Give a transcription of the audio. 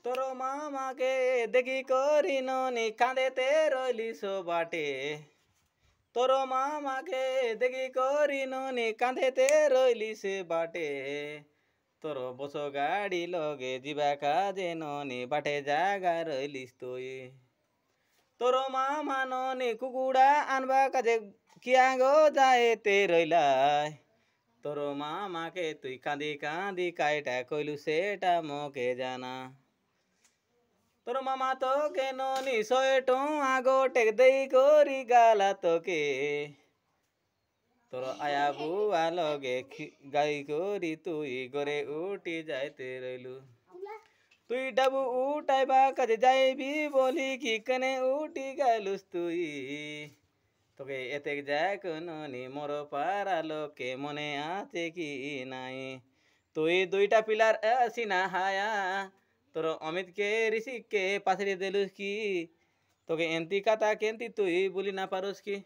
তোর মামাকে দেখি করি ননি কাঁদেতে রইলিস বাটে তোর মামাকে দেখি করি ননি কাঁদেতে রইলিস বাটে তোর বস গাড়ি লগে ଯିବା কাজে ননি বাটে জাগা রইলিস তুই তোর মামা ননি কুকুড়া আনবা কাজে কিয়া গো যাইতে রইলাই তোর মামাকে তুই কাঁদি কাঁদি কাইটা কইলু সেটা মোকে জানা তোর মামা তোকে ননি 100 টঙ্কা গোটে দেই করি গালা তোকে তোর আয়া বুয়া লগে গাই করি তুই গরে উঠি যাইতে রইলু তুই ডাবু উঠাইবা কাজে যাইবি বলি কি কনে উঠি গেলুস তুই তোকে এতে যাক ননি মোর পাড়া লোকে মনে আছে কি নাই তুই 2টা পিলার আসি না হায়া তোর অমিতকে ঋষিককে পাথরে দিলুস কি তোকে এন্তি কথা কেন্তি তুই বলি না পারস কি